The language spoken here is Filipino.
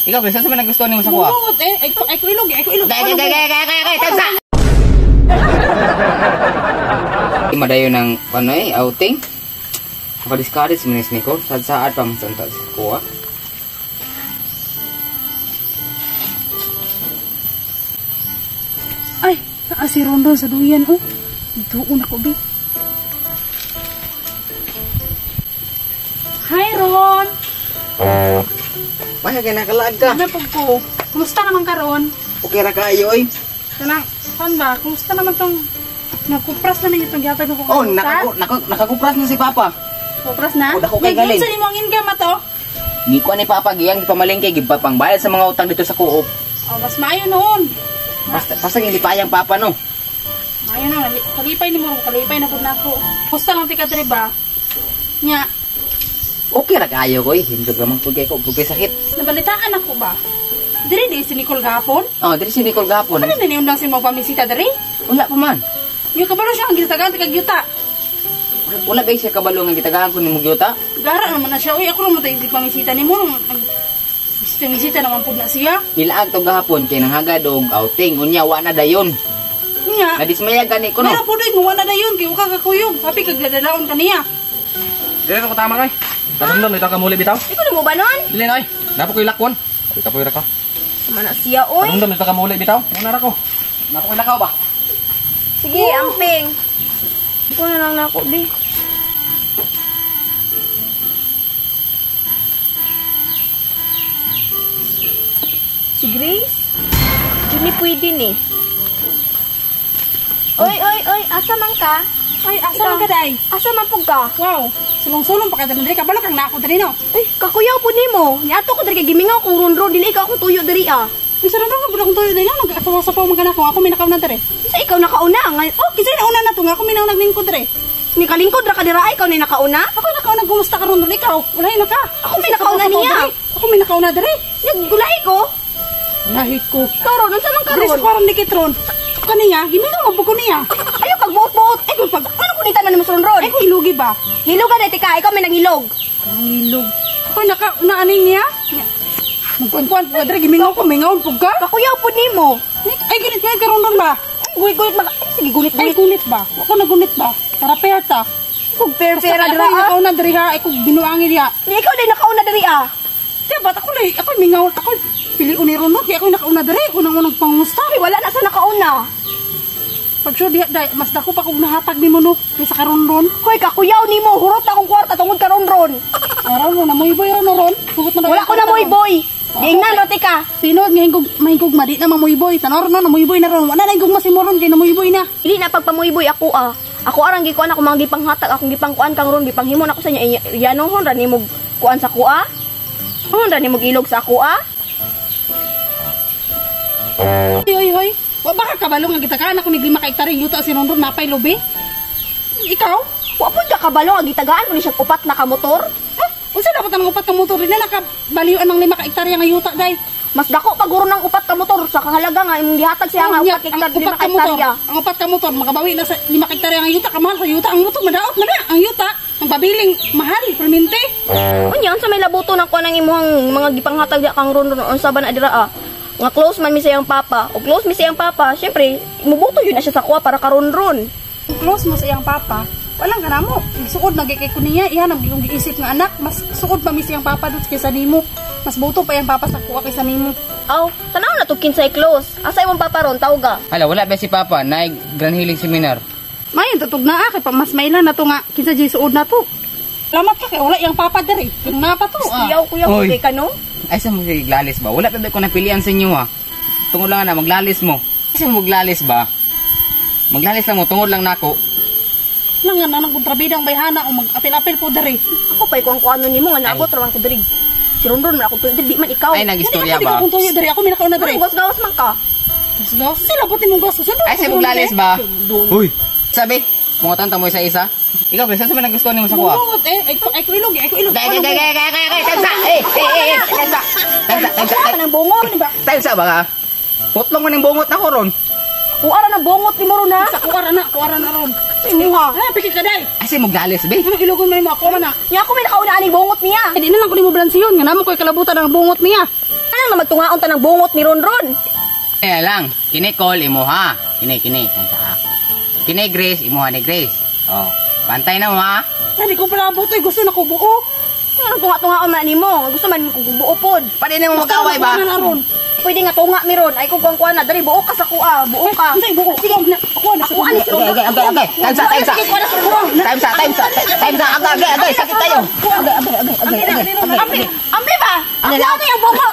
Ikaw, Chris, saan sa nagustuhan mo sa kuha? Bungot eh. Ay ko ilog. Gaya, tansa! Madayo ng, outing. Maka-discourage minis ni ko. Saat pa masanta sa kuha. Ay, si Rondon sa duyan, oh. Doon ako, be. Hi, Ron! Maya, kinakalag ka. Ano po ko? Kumusta naman ka, Ron? Okay ra kayo, oy. Kanang, saan ba? Kumusta naman tong... Nagkupras na itong gatag ko. Oh, nakakupras na si Papa. Kupras na? O, dako kay galing. Saan mo ang income to? Giko ni Papa, giyang gipamalengke, gipapang bayad sa mga utang dito sa kuop. Oh, mas maayo noon. Basta hindi payang Papa, no? Maayo noon. Kalipay ni mo. Kalipay na po na ako. Kumusta lang tika ba? Nya, Okay ra kayo, koy. Hindi gamang pugay ko, pugay sakit. nabalitaan ako ba? Diri di si Nicole gapon? Oh, diri si Nicole gapon. Ano na niundang si mo pamisita diri? Wala pa man. Yung kabalo siya ang gitagaan kag yuta. Wala ba siya kabalo nga gitagahan ko ni Mugyota? Gara naman na siya. Uy, ako naman tayo si pamisita ni mo. Bisita naman po na siya. Nilaag to gahapon kay nang hagad og outing. Unya wa na dayon. Nya, Nadismaya gani ko no. meron po doon. Muwa na dayon. Kaya ka kakuyog. Happy kagladalaon ka niya. Dili ko tama kay. Kadumdum ito ka muli bitaw. Ikaw na mo ba nun? Dili na ay. Napo ko ilakwon. Kapoy ra ka. Mana siya, oy. Kadumdum ito ka muli bitaw. Una ra ko. Napo ko ilakaw ba? Sige, amping. Ikaw na lang na ako, be. Si Grace? Hindi pwede ni. Oy, asa man ka? Ay, asa man ka day? Asa man pug ka? Wow. Sulong-sulong pa ka dali. Kabalo kang na ako dali no. Ay, kakuyaw po nimo. Niato ko diri kay gimingaw kung ronron dili ikaw akong tuyo diri ah. Ay, sarang ka bulak tuyo dali. Nag-asawa-sapaw man ka na ako. Ako may nakaw na dali. Sa ikaw nakauna nga. Oh, kasi nauna na to nga. Ako may naglingkod dali. Ni kalingkod ra ka dira ay ikaw ni nakauna? Ako nakaw na gumusta ka ron dali. Ikaw, wala na ka. Ako may nakauna niya. Ako may nakaw na dali. Naggulahi ko. Lahit ko. Karon unsa man Dali sa karon? kwarang dikit ron. Kaniya, gimingaw mo buko niya. Ayo pagbuot-buot. Ay, kung pag... Ano ko nita man mo ronron? Ay, kung ilugi ba? Hilog ka dito ka, ikaw may nangilog. Ang ilog. Ako naaning niya. Magkuan-kuan po dali. Gimingaw ko. Mingaw po ka. Kakuyaw po nimo. Ay, gunit nga ka ron ba? Gulit-gulit mag... Ay, sige, Ay, gulit-gulit. gunit ba? Ako na gunit ba? Para perta. Kung fair-fair Ako dira ah. nakaw na diri ha. Ay, kung binuangin niya. Ikaw din nakauna diri ah. Kaya ba't ako na, ako mingaw, ako pili uni ron no. Kaya ako nakauna diri. Ako nang unang pangusta. Ay, wala na sa nakauna. Pag sure, mas dako pa kung nahatag ni mo no. Kaya sa karon ron. Hoy, kakuyaw nimo. Hurot na akong kwarta tungod ka ron. Araw ron, namoy boy ron ron. Wala ko na moy boy. Diingnan roti ka. Sino, mahingkog madi na mamoy boy. Tanor no, namoy boy na ron. Wala na hingkog masimoron kay namoy boy na. Dili na pagpamoy-boy ako ah. Ako arang gikuan ako mga gipanghatag akong gipangkuan kang ron gipanghimon ako sa nya yanohon ra nimo kuan sa kuha. Hon ra nimo ilog sa kuha. Hoy. Wa ba ka kabalo nga kita kana ko ni 5 ka hektarya yuta si ron napay lobi? Ikaw? Wa pud ka kabalo ang gitagaan ko ni siya upat na ka motor. Unsa dapat ang upat ka motor rin na nakabaliwan ng 5 ka hektarya nga yuta day? Mas dako pa guro ng upat ka motor sa kahalaga nga imong gihatag siya nga upat ka hektarya. Ang upat ka motor makabawi na sa 5 ka hektarya nga yuta, kamahal sa yuta ang motor madaot na ba? Ang yuta ang pabiling mahal permente. Unya unsa may labuto na kuan ang imong mga gipanghatag di kang ron unsa ba na dira ah. Nga close man mi siyang papa. O close mi siyang papa, syempre imubuto yun na siya sa kuha para karon-ron. Close mo sa iyang papa. Walang kanamo. Sukod nagikay ko niya, iyan ang giisip nga anak, mas sukod pa mi siyang papa dut kaysa nimo. Mas buto pa iyang papa sa kuha kaysa nimo. Aw, tanaw na to kinsay close. Asa imong papa ron tawga? Hala, wala ba si Papa? Naig Grand Healing Seminar. Mayon tutog na kay pa mas mailan na to nga kinsa jay suod na to. Salamat ka kay wala iyang papa diri. Tung na pa to. Kuyaw Oy. kay ka no? Ay, sa mo maglalis ba? Wala pa ba ko napilian sa inyo ha? Tungod lang na, maglalis mo. Kasi mo maglalis ba? Maglalis lang mo, tungod lang nako. Nangan anang kontrabidang bayhana o mag-apil-apil po diri. Ako pa ikaw ang ano nimo nga naabot ra man ko diri. Si Rondon man ako tuyo di man ikaw. Ay, nag-istorya Hindi ba? ako tuyo diri. Ako may nakauna diri. Gawas man ka. Gas. Sila puti mong gas. Ay, sa maglalis ba? Uy! Sabi, mga tanta mo isa-isa. Ikaw, Chris, saan sa nagustuhan mo sa kuha? Bungot eh. Ay ko ilog. Gaya, tansa! Tansa! Ka nang bungot. Tansa ba ka? Putlong mo ng bungot ako ron. Kuara na bungot ni mo ron ha. Sa kuwara na ron. Imo ha. Ay, pikit ka day. Ay, sa maglalis, be. Ano ilogon mo ako man na. Nya ako may nakauna aning bungot niya. Eh, di na lang ko ni mo balansiyon. Nga naman ko kalabutan ng bungot niya. Ano naman magtungaon ta ng bungot ni Ronron. Eh lang, kini call imo ha. Kini unsa ha. Kini Grace imo ha ni Grace. Oh, pantay na mo ha. Hindi ko pala butoy, gusto na ko buo. Ano tunga-tungaon man nimo? Gusto man ko buo pod. Pwede na mo mag-away ba? Pwede nga tunga mi ron. Ay kung kuan na dali buo ka sa kuha, buo ka. Sige, buo. Sige, ako na sa buo. Okay. Time sa. Agay. Sakit tayo. Agay. Amli ba? Ako ano yung bungo?